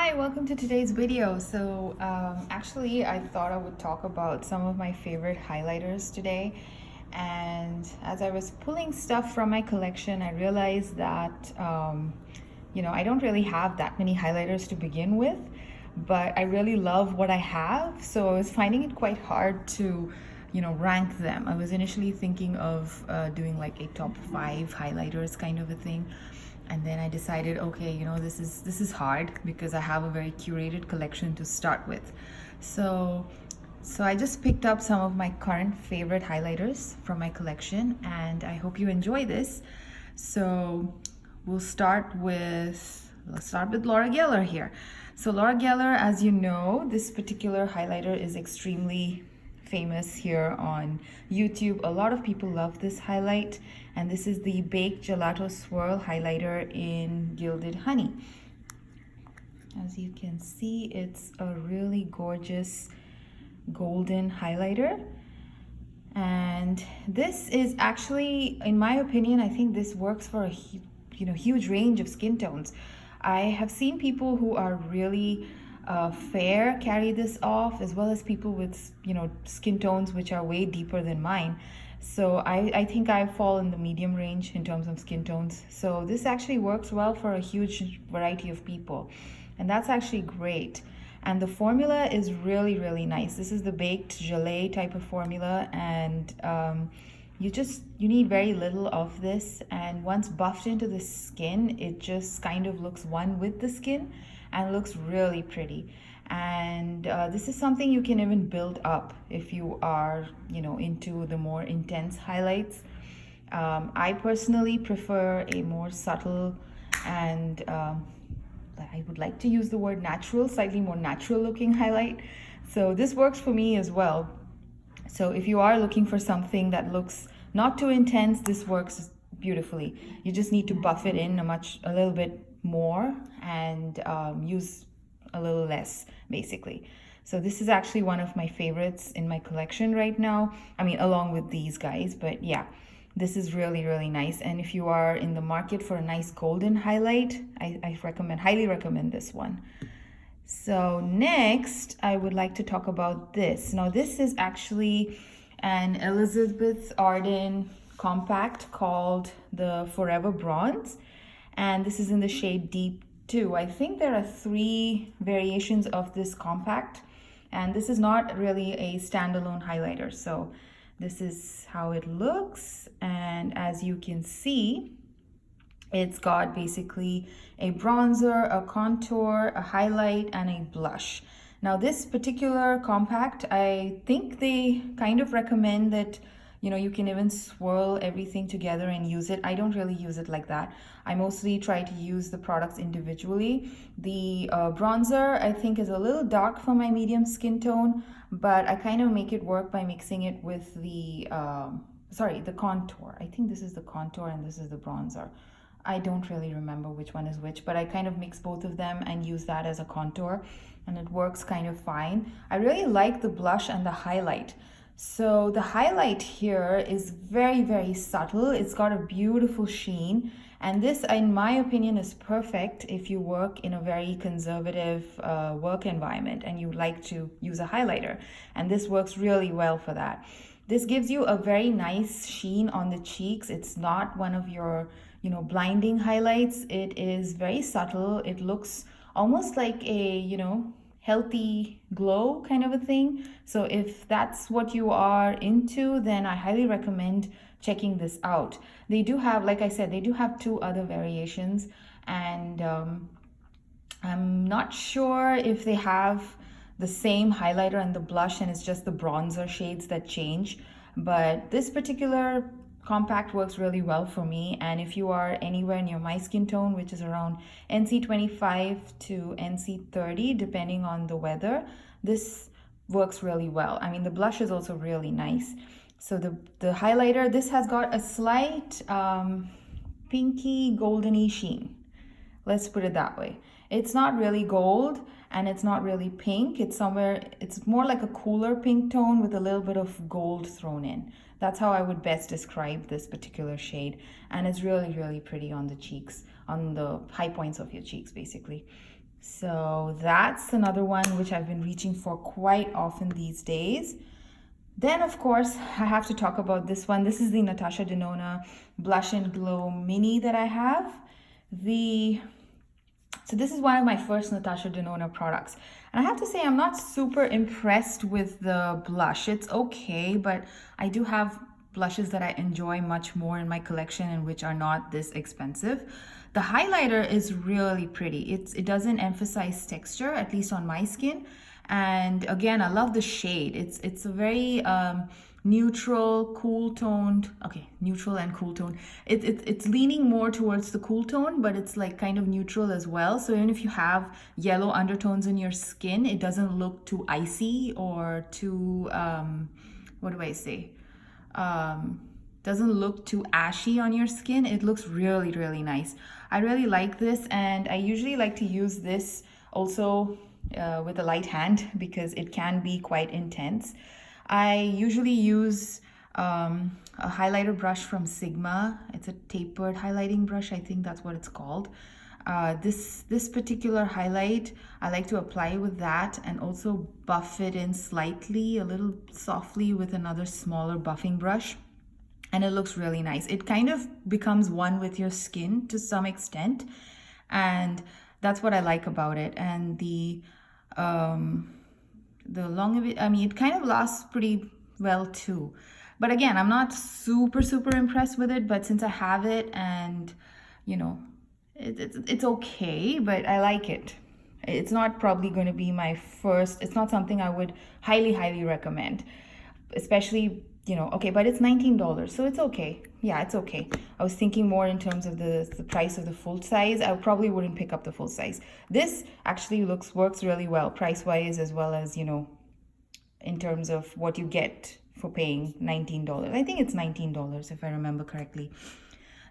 Hi, welcome to today's video. Actually, I thought I would talk about some of my favorite highlighters today. And as I was pulling stuff from my collection, I realized that, I don't really have that many highlighters to begin with, but I really love what I have. So I was finding it quite hard to, rank them. I was initially thinking of doing like a top 5 highlighters kind of a thing, and then I decided, okay, this is hard because I have a very curated collection to start with. So so I just picked up some of my current favorite highlighters from my collection, and I hope you enjoy this. So let's start with Laura Geller here. So Laura Geller, as you know, this particular highlighter is extremely famous here on YouTube. A lot of people love this highlight, and this is the Baked Gelato Swirl highlighter in Gilded Honey. As you can see, it's a really gorgeous golden highlighter, and this is actually, in my opinion, I think this works for a huge range of skin tones. I have seen people who are really fair carry this off, as well as people with skin tones which are way deeper than mine. So I think I fall in the medium range in terms of skin tones. So this actually works well for a huge variety of people, and that's actually great. And the formula is really, really nice. This is the baked gelée type of formula, and you need very little of this, and once buffed into the skin, it just kind of looks one with the skin and looks really pretty. And this is something you can even build up if you are into the more intense highlights. I personally prefer a more subtle and I would like to use the word natural, slightly more natural looking highlight. So this works for me as well. So if you are looking for something that looks not too intense, this works beautifully. You just need to buff it in a little bit more, and use a little less, basically. So this is actually one of my favorites in my collection right now. I mean, along with these guys, but yeah, this is really, really nice. And if you are in the market for a nice golden highlight, I highly recommend this one. So next, I would like to talk about this. Now, this is actually an Elizabeth Arden compact called the Forever Bronze, and this is in the shade Deep 2. I think there are 3 variations of this compact, and this is not really a standalone highlighter. So this is how it looks, and as you can see, it's got basically a bronzer, a contour, a highlight, and a blush. Now this particular compact, I think they kind of recommend that you can even swirl everything together and use it. I don't really use it like that. I mostly try to use the products individually. The bronzer, I think, is a little dark for my medium skin tone, but I kind of make it work by mixing it with the contour. I think this is the contour and this is the bronzer. I don't really remember which one is which, but I kind of mix both of them and use that as a contour, and it works kind of fine. I really like the blush and the highlight. So the highlight here is very, very subtle. It's got a beautiful sheen, and this, in my opinion, is perfect if you work in a very conservative work environment and you like to use a highlighter, and this works really well for that. This gives you a very nice sheen on the cheeks. It's not one of your blinding highlights. It is very subtle. It looks almost like a healthy glow kind of a thing. So if that's what you are into, then I highly recommend checking this out. They do have, like I said, they do have 2 other variations, and I'm not sure if they have the same highlighter and the blush and it's just the bronzer shades that change, but this particular compact works really well for me. And if you are anywhere near my skin tone, which is around NC 25 to NC 30 depending on the weather, this works really well. I mean, the blush is also really nice. So the highlighter, this has got a slight pinky goldeny sheen. Let's put it that way. It's not really gold and it's not really pink. It's more like a cooler pink tone with a little bit of gold thrown in. That's how I would best describe this particular shade. And it's really, really pretty on the cheeks, on the high points of your cheeks, basically. So that's another one which I've been reaching for quite often these days. Then, of course, I have to talk about this one. This is the Natasha De Nona Blush and Glow Mini that I have. So this is one of my first Natasha De Nona products. And I have to say, I'm not super impressed with the blush. It's okay, but I do have blushes that I enjoy much more in my collection and which are not this expensive. The highlighter is really pretty. It doesn't emphasize texture, at least on my skin. And again, I love the shade. It's a very neutral, cool toned. Okay, neutral and cool tone. It's leaning more towards the cool tone, but it's like kind of neutral as well. So even if you have yellow undertones in your skin, it doesn't look too icy or too what do I say? Doesn't look too ashy on your skin. It looks really, really nice. I really like this, and I usually like to use this also with a light hand because it can be quite intense. I usually use a highlighter brush from Sigma. It's a tapered highlighting brush. I think that's what it's called. This particular highlight, I like to apply with that and also buff it in slightly, a little softly with another smaller buffing brush. And it looks really nice. It kind of becomes one with your skin to some extent. And that's what I like about it. And the longevity, I mean, it kind of lasts pretty well too. But again, I'm not super impressed with it, but since I have it and, you know, it's okay, but I like it. It's not probably going to be my first, it's not something I would highly recommend, especially, you know, okay, but it's $19, so it's okay. Yeah, it's okay. I was thinking more in terms of the price of the full size. I probably wouldn't pick up the full size. This actually works really well, price-wise, as well as, you know, in terms of what you get for paying $19. I think it's $19 if I remember correctly.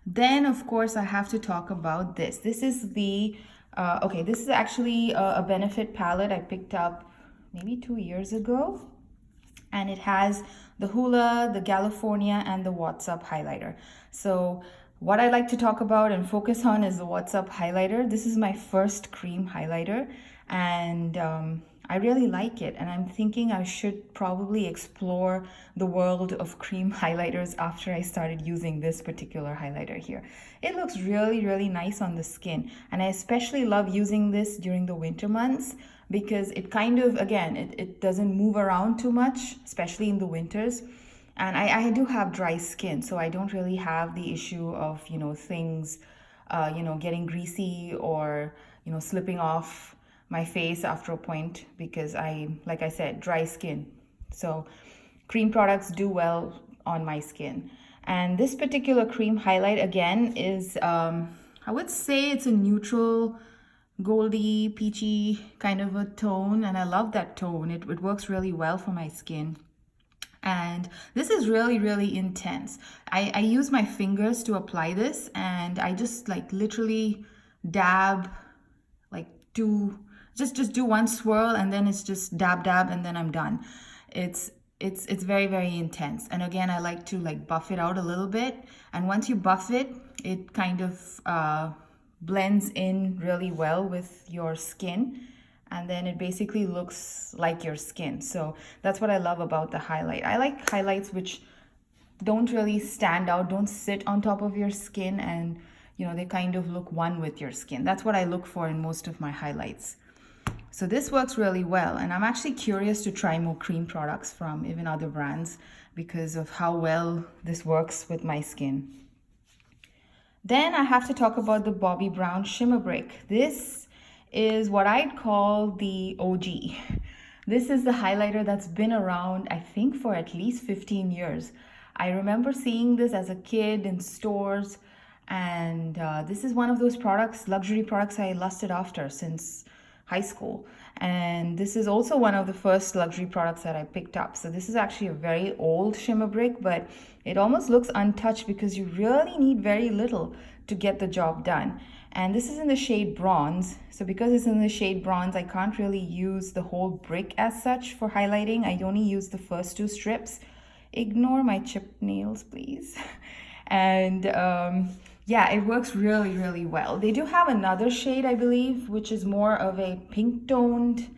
Then, of course, I have to talk about this. This is the, okay, this is actually a Benefit palette I picked up maybe 2 years ago. And it has the Hoola, the California, and the What's Up highlighter. So what I like to talk about and focus on is the What's Up highlighter. This is my first cream highlighter, and I really like it. And I'm thinking I should probably explore the world of cream highlighters after I started using this particular highlighter here. It looks really nice on the skin. And I especially love using this during the winter months because it kind of, again, it doesn't move around too much, especially in the winters. And I do have dry skin, so I don't really have the issue of, you know, things, you know, getting greasy or, you know, slipping off my face after a point because like I said, dry skin. So cream products do well on my skin. And this particular cream highlight, again, is, I would say it's a neutral, goldy, peachy kind of a tone, and I love that tone. It works really well for my skin. And this is really intense. I use my fingers to apply this, and I just like literally dab, like just do one swirl, and then it's just dab, and then I'm done. It's very intense. And again, I like to like buff it out a little bit, and once you buff it, it kind of blends in really well with your skin, and then it basically looks like your skin. So that's what I love about the highlight. I like highlights which don't really stand out, don't sit on top of your skin, and you know, they kind of look one with your skin. That's what I look for in most of my highlights. So this works really well, and I'm actually curious to try more cream products from even other brands because of how well this works with my skin. Then I have to talk about the Bobbi Brown Shimmer Brick. This is what I'd call the OG. This is the highlighter that's been around, I think, for at least 15 years. I remember seeing this as a kid in stores, and this is one of those products, luxury products I lusted after since high school. And this is also one of the first luxury products that I picked up. So this is actually a very old shimmer brick, but it almost looks untouched because you really need very little to get the job done. And this is in the shade bronze. So because it's in the shade bronze, I can't really use the whole brick as such for highlighting. I only use the first 2 strips. Ignore my chipped nails, please. And Yeah, it works really, really well. They do have another shade, I believe, which is more of a pink toned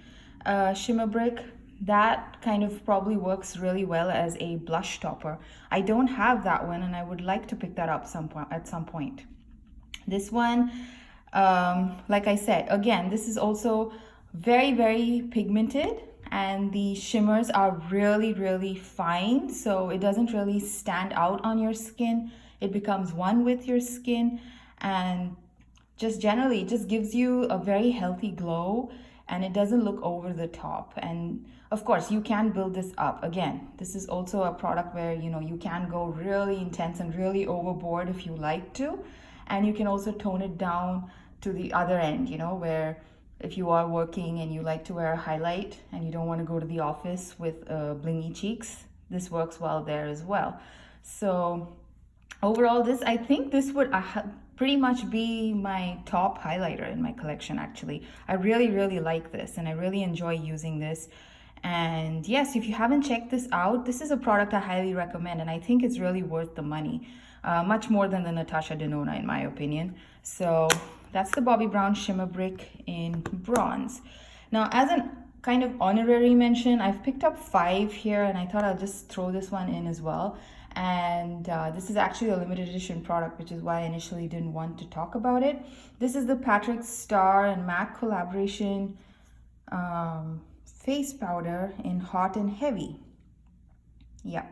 shimmer brick. That kind of probably works really well as a blush topper. I don't have that one, and I would like to pick that up at some point. This one, like I said, again, this is also very, very pigmented, and the shimmers are really, really fine, so it doesn't really stand out on your skin. It becomes one with your skin, and just generally, it just gives you a very healthy glow, and it doesn't look over the top. And of course, you can build this up. Again, this is also a product where you can go really intense and really overboard if you like to, and you can also tone it down to the other end, where if you are working and you like to wear a highlight and you don't want to go to the office with blingy cheeks, this works well there as well. So overall, I think this would pretty much be my top highlighter in my collection, actually. I really, really like this, and I really enjoy using this. And yes, if you haven't checked this out, this is a product I highly recommend, and I think it's really worth the money. Much more than the Natasha De Nona, in my opinion. So that's the Bobbi Brown Shimmer Brick in bronze. Now, as an kind of honorary mention, I've picked up 5 here, and I thought I'll just throw this one in as well. And this is actually a limited edition product, which is why I initially didn't want to talk about it. This is the Patrick Starr and MAC collaboration face powder in Hot and Heavy. Yeah,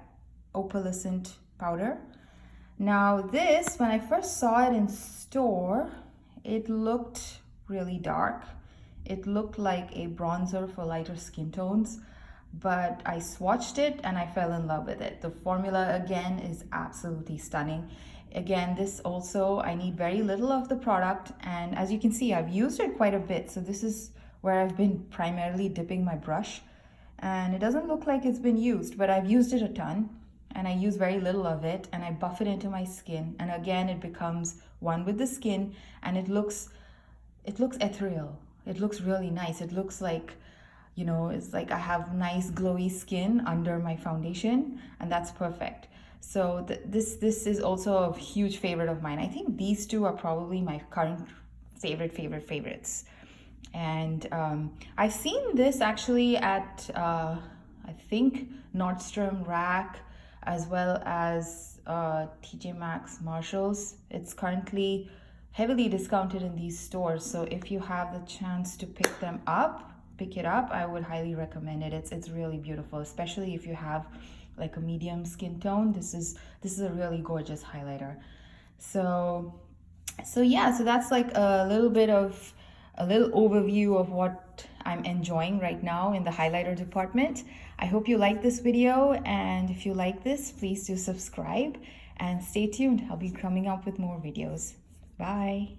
opalescent powder. Now this, when I first saw it in store, it looked really dark. It looked like a bronzer for lighter skin tones, but I swatched it and I fell in love with it. The formula, again, is absolutely stunning. Again, this also, I need very little of the product, and as you can see, I've used it quite a bit. So this is where I've been primarily dipping my brush, and it doesn't look like it's been used, but I've used it a ton. And I use very little of it, and I buff it into my skin, and again it becomes one with the skin, and it looks ethereal. It looks really nice. It looks like, it's like I have nice glowy skin under my foundation, and that's perfect. So this is also a huge favorite of mine. I think these two are probably my current favorites. And I've seen this actually at I think Nordstrom Rack, as well as TJ Maxx, Marshalls. It's currently heavily discounted in these stores, so if you have the chance to pick it up, I would highly recommend it. It's really beautiful, especially if you have like a medium skin tone. This is a really gorgeous highlighter. So yeah, so that's like a little overview of what I'm enjoying right now in the highlighter department. I hope you like this video, and if you like this, please do subscribe and stay tuned. I'll be coming up with more videos. Bye.